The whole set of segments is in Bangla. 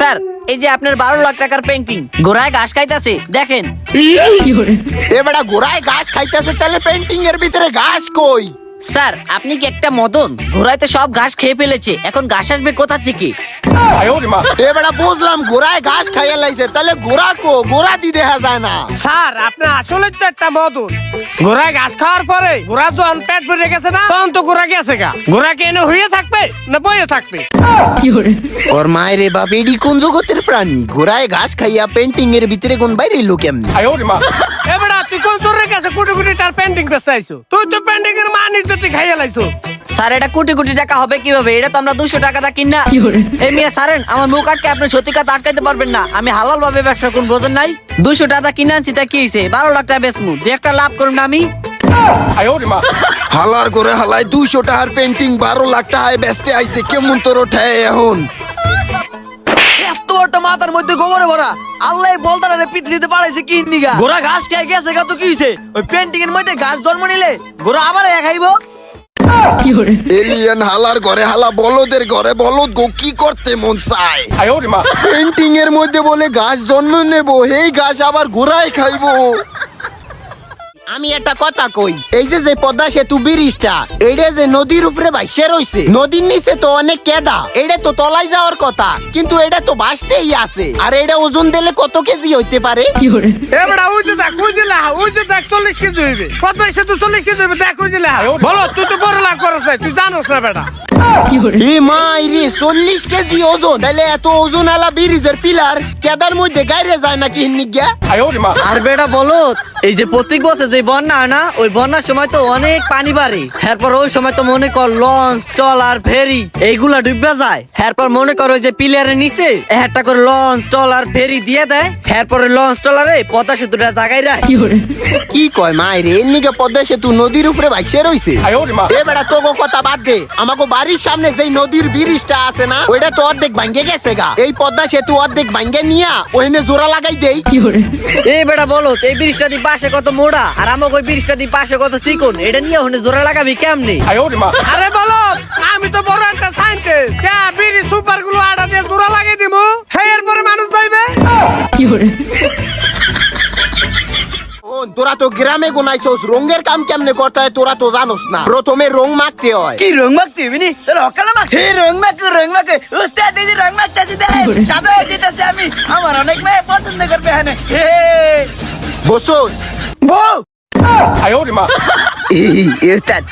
স্যার এই যে আপনার 12 লাখ টাকার পেন্টিং ঘোড়ায় ঘাস খাইতেছে দেখেন। এবারে ঘোড়ায় ঘাস খাইতেছে, তাহলে পেন্টিং এর ভিতরে ঘাস কই? স্যার আপনি কি একটা মদন? ঘোড়ায় তো সব ঘাস খেয়ে ফেলেছে, এখন ঘাস আসবে কোথা থেকে? এবারে বুঝলাম ঘোড়ায় ঘাস খাইয়া লাইছে, তাহলে ঘোড়া কো? ঘোড়া দি দেখা যায় না। স্যার আপনি আসলে তো একটা মদন। ঘোড়ায় ঘাস খাওয়ার পরে ঘোড়া যখন পেট ভরে গেছে না, তখন তো ঘোড়া গেছে গা। ঘোড়া কি এনে হয়ে থাকবে না বইয়ে থাকবে? ওর মায়ের রে বাপ, এডি কোন জগতের প্রাণী? ঘোড়ায় ঘাস খাইয়া পেন্টিং এর ভিতরে কোন বাইরে লোক এমনি? এবারে তুই কোন তোর কাছে কোটি কোটি টার পেন্টিং বেচতে আইছো? তুই তো পেন্টিং এর মান ইজ্জতি খাইয়া লাইছো। স্যার এটা কোটি কোটি টাকা হবে কিভাবে? এটা তো আমরা 200 টাকা দা কিনা। এই মিয়া সারেন আমার মুখ আটকে আপনি সত্যি কথা আটকাইতে পারবেন না। আমি হালাল ভাবে ব্যবসা করুন, বোঝেন নাই? 200 টাকা কিনা আনছি তা কি হইছে? 12 লাখ টাকা বেচমু, দুই একটা লাভ করুন না আমি। হালার করে হালায় 200 টাকার পেন্টিং 12 লাখ টাকায় বেচতে আইছে, কেমন তোর ওঠায় এখন? এত একটা মাথার মধ্যে গোবরে ভরা, আল্লাহ বলতারে পিত দিতে পারাইছে কি নিগা? ঘোড়া ঘাস খেয়ে গেছে গা, তো কি হইছে? ওই পেন্টিং এর মধ্যে ঘাস জন্ম নিলে ঘোড়া আবার খাইবো। এলিয়েন হালার ঘরে হালা, বলদের ঘরে বলদ গো, কি করতে মন চায়? পেন্টিং এর মধ্যে বলে ঘাস জন্ম নেব, এই ঘাস আবার ঘোড়ায় খাইবো। আমি একটা কথা কই, এই যে পদ্মা সেতু ব্রিজটা, এইটা যে নদীর উপরে ভাসে রইছে, নদীর নিচে তো অনেক কেদা, এটা তো তলায় যাওয়ার কথা, কিন্তু এটা তো ভাসতেই আছে। আর এটা ওজন দিলে কত কেজি হইতে পারে? এবারে ওই যে দেখ, ওই যে লেহা, ওই যে দেখ 40 কেজি হইবে। কত হইছে? তুই 40 কেজি হইবে, দেখ ওই যে লেহা। বলো তুই তো বড় লাভ করছ, তুই জানোস না বেটা? এ মাই রে, 40 কেজি ওজন! তাহলে এত ওজন আলা ব্রিজের পিলার কেদার মধ্যে গাইরে যায় নাকি হিন্নিগা? আর বেটা বলো, এই যে প্রত্যেক বছর যে বন্যা হয় না, ওই বন্যার সময় তো অনেক পানি বাড়ে। এরপর ওই সময় তো মনে কর লঞ্চ ট্রলার ফেরি এইগুলা ডুবে যায়। এরপর মনে করো যে পিলারের নিচে একটা করে লঞ্চ ট্রলার ফেরি দিয়ে দেয়। এরপরে লঞ্চ ট্রলারে পদ্মা সেতুটা জায়গায় রায়। কি কয় মাই রে, এমনিকে পদ্মা সেতু নদীর উপরে ভাসে রইছে? এ বেটা তোগো কথা বাদ দে, আমাকে বাড়ির সামনে যেই নদীর ব্রিজটা আছে না, ওইটা তো অর্ধেক ভাঙ্গে গেছে গা। এই পদ্মা সেতু অর্ধেক ভাঙ্গে নিয়া ওইনে জোড়া লাগাই দেই। এই বেটা বলো, এই ব্রিজটা দি পাশে কত মোড়া, আর আমাকে ওই ব্রিজটা দি পাশে কত চিকন, এটা নিয়ে ওখানে জোড়া লাগাবি কেমনে? আরে বলো, আমি তো বড় একটা সাইন্টিস্ট। কে বিড়ি সুপার গুলো আটা দিয়ে জোড়া লাগিয়ে দিমু, হে এরপরে মানুষ যাইবে। তোরা তো গ্রামে গোনাইছস, রঙের কাম কেমনে করতে হয় তোরা তো জানোস না। প্রথমে রং মাখতে হয়। কি রং মাখতে হইবে নি? রকালে মাখ। হে রং মাখে উস্তাদ, এই যে রং মাখতেছি দেখ, সাদা হয়ে যেতেছে আমি। আমার অনেক মেয়ে পছন্দ করবে হ্যাঁ। হে বসোস বউ উস্তাদ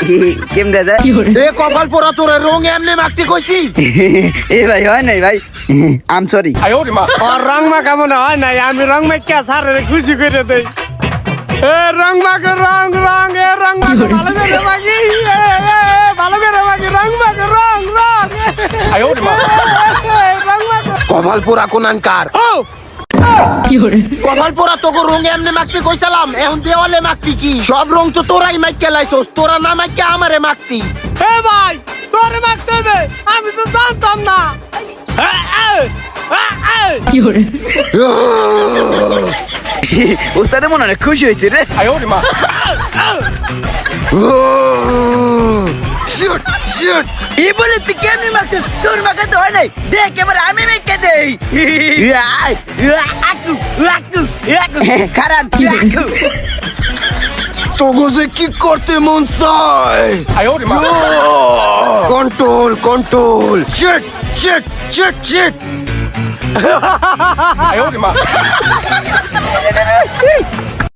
কেম দাদা? এ কপাল পোড়া, তোরা রং এমনি মাখতে কইছি? এ ভাই হয় নাই ভাই, আম সরি। আর রং মাখা মনে হয় নাই, আমি রং মাখা সারে খুশি করে দেই। এ রং মাখে রং রং, এ রং মাখে ভালো করে মাখি, ভালো করে মাখি, রং মাখে রং রং, রং মাখে। কপাল পোড়া কোনানকার, ও কপাল পোড়া তোকে রং এমনি মাখতে কইছিলাম, এখন দেওয়ালে মাখতি কি? সব রং তো তোরাই মাইকে লাইছস, তোরা না মাইকে আমারে মাখতি। হে ভাই, তোরে মাখতে হবে, আমি তো জানতাম না। উস্তাদে মনে হয় খুশি হয়েছে রে। শিট শিট, এ বলে তুই কেমনি মাখছিস? তোর মাখাতে হয় নাই, দেখ এবার আমি মেখে দেই। খারাপ তোগো যে কি করতে মন চায়? Control control, shit shit shit shit.